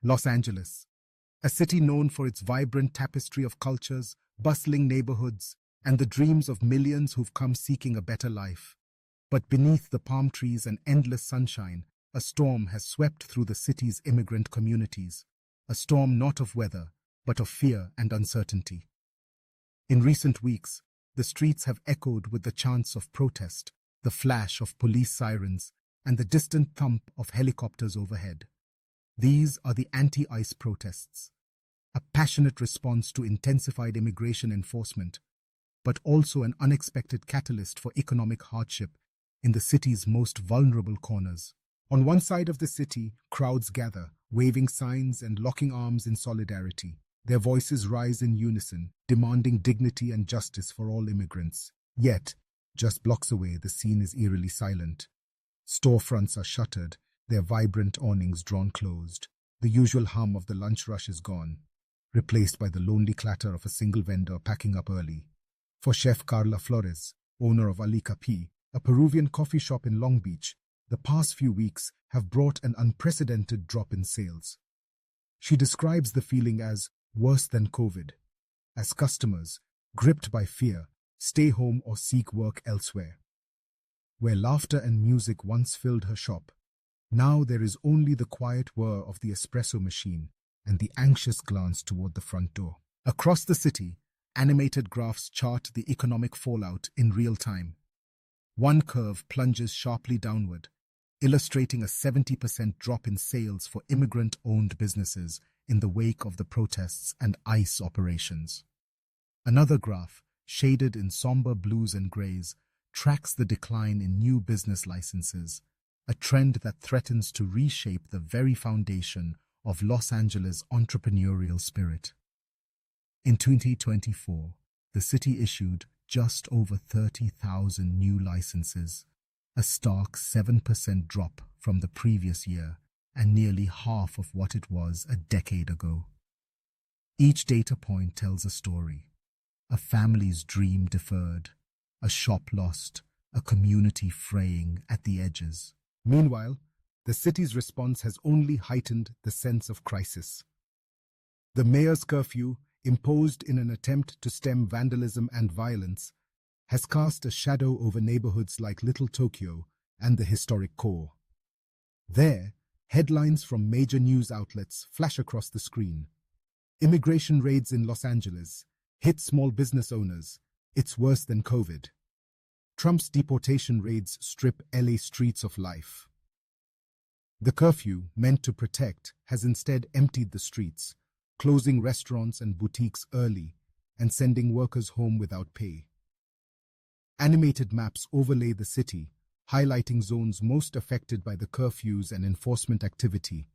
Los Angeles, a city known for its vibrant tapestry of cultures, bustling neighborhoods, and the dreams of millions who've come seeking a better life. But beneath the palm trees and endless sunshine, a storm has swept through the city's immigrant communities, a storm not of weather, but of fear and uncertainty. In recent weeks, the streets have echoed with the chants of protest, the flash of police sirens, and the distant thump of helicopters overhead. These are the anti-ICE protests, a passionate response to intensified immigration enforcement, but also an unexpected catalyst for economic hardship in the city's most vulnerable corners. On one side of the city, crowds gather, waving signs and locking arms in solidarity. Their voices rise in unison, demanding dignity and justice for all immigrants. Yet, just blocks away, the scene is eerily silent. Storefronts are shuttered, their vibrant awnings drawn closed. The usual hum of the lunch rush is gone, replaced by the lonely clatter of a single vendor packing up early. For Chef Carla Flores, owner of Ali Capi, a Peruvian coffee shop in Long Beach, the past few weeks have brought an unprecedented drop in sales. She describes the feeling as worse than COVID, as customers, gripped by fear, stay home or seek work elsewhere. Where laughter and music once filled her shop, now there is only the quiet whir of the espresso machine and the anxious glance toward the front door. Across the city, animated graphs chart the economic fallout in real time. One curve plunges sharply downward, illustrating a 70% drop in sales for immigrant-owned businesses in the wake of the protests and ICE operations. Another graph, shaded in somber blues and grays, tracks the decline in new business licenses, a trend that threatens to reshape the very foundation of Los Angeles' entrepreneurial spirit. In 2024, the city issued just over 30,000 new licenses, a stark 7% drop from the previous year and nearly half of what it was a decade ago. Each data point tells a story: a family's dream deferred, a shop lost, a community fraying at the edges. Meanwhile, the city's response has only heightened the sense of crisis. The mayor's curfew, imposed in an attempt to stem vandalism and violence, has cast a shadow over neighborhoods like Little Tokyo and the historic core. There, headlines from major news outlets flash across the screen. Immigration raids in Los Angeles hit small business owners. It's worse than COVID. Trump's deportation raids strip LA streets of life. The curfew, meant to protect, has instead emptied the streets, closing restaurants and boutiques early and sending workers home without pay. Animated maps overlay the city, highlighting zones most affected by the curfews and enforcement activity.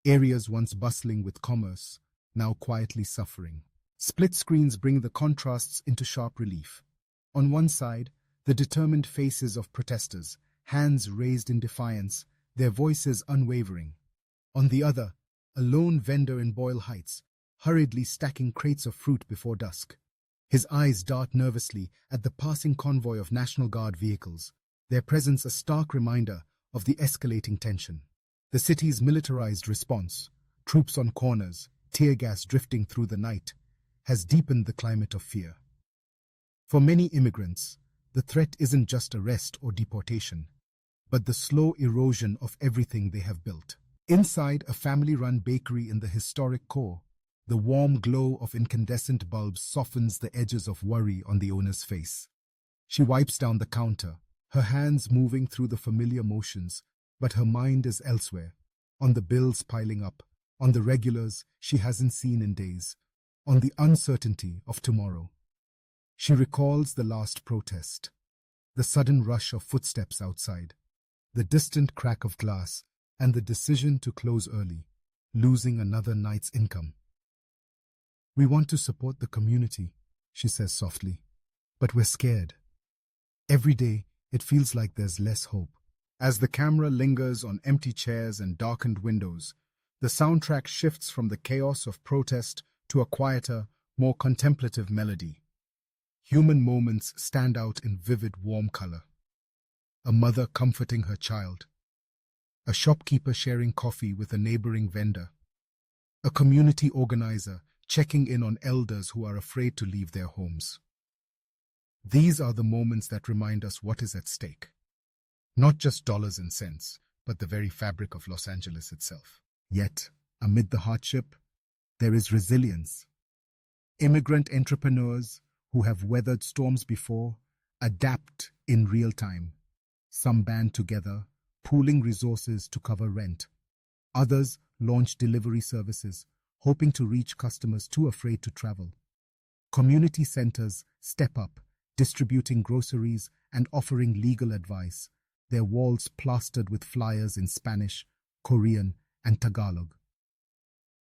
Areas once bustling with commerce, now quietly suffering. Split screens bring the contrasts into sharp relief. On one side, the determined faces of protesters, hands raised in defiance, their voices unwavering. On the other, a lone vendor in Boyle Heights, hurriedly stacking crates of fruit before dusk. His eyes dart nervously at the passing convoy of National Guard vehicles, their presence a stark reminder of the escalating tension. The city's militarized response, troops on corners, tear gas drifting through the night, has deepened the climate of fear. For many immigrants, the threat isn't just arrest or deportation, but the slow erosion of everything they have built. Inside a family-run bakery in the historic core, the warm glow of incandescent bulbs softens the edges of worry on the owner's face. She wipes down the counter, her hands moving through the familiar motions, but her mind is elsewhere, on the bills piling up, on the regulars she hasn't seen in days, on the uncertainty of tomorrow. She recalls the last protest, the sudden rush of footsteps outside, the distant crack of glass, and the decision to close early, losing another night's income. "We want to support the community," she says softly, "but we're scared. Every day, it feels like there's less hope." As the camera lingers on empty chairs and darkened windows, the soundtrack shifts from the chaos of protest to a quieter, more contemplative melody. Human moments stand out in vivid, warm color. A mother comforting her child, a shopkeeper sharing coffee with a neighboring vendor, A community organizer checking in on elders who are afraid to leave their homes. These are the moments that remind us what is at stake. Not just dollars and cents, but the very fabric of Los Angeles itself. Yet, amid the hardship, there is resilience. Immigrant entrepreneurs who have weathered storms before adapt in real time. Some band together, pooling resources to cover rent. Others launch delivery services, hoping to reach customers too afraid to travel. Community centers step up, distributing groceries and offering legal advice, their walls plastered with flyers in Spanish, Korean, and Tagalog.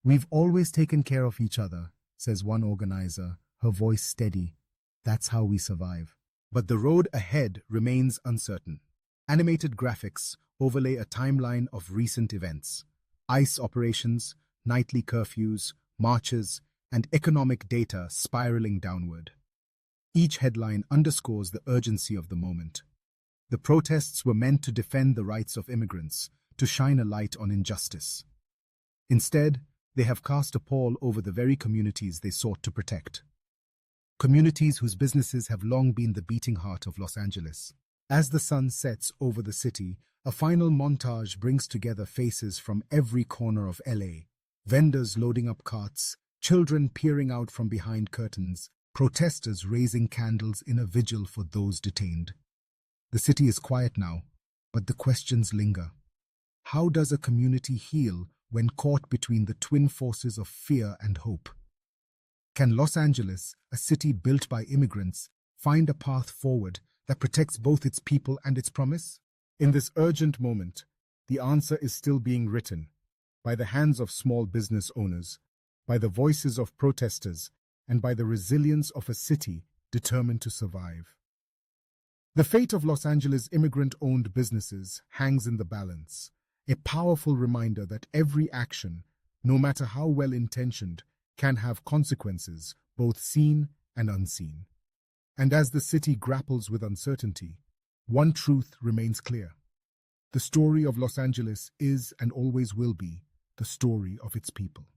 "We've always taken care of each other," says one organizer, her voice steady. "That's how we survive." But the road ahead remains uncertain. Animated graphics overlay a timeline of recent events. ICE operations, nightly curfews, marches, and economic data spiraling downward. Each headline underscores the urgency of the moment. The protests were meant to defend the rights of immigrants, to shine a light on injustice. Instead, they have cast a pall over the very communities they sought to protect. Communities whose businesses have long been the beating heart of Los Angeles. As the sun sets over the city, a final montage brings together faces from every corner of LA. Vendors loading up carts, children peering out from behind curtains, protesters raising candles in a vigil for those detained. The city is quiet now, but the questions linger. How does a community heal when caught between the twin forces of fear and hope? Can Los Angeles, a city built by immigrants, find a path forward that protects both its people and its promise? In this urgent moment, the answer is still being written, by the hands of small business owners, by the voices of protesters, and by the resilience of a city determined to survive. The fate of Los Angeles' immigrant-owned businesses hangs in the balance, a powerful reminder that every action, no matter how well-intentioned, can have consequences, both seen and unseen. And as the city grapples with uncertainty, one truth remains clear. The story of Los Angeles is and always will be the story of its people.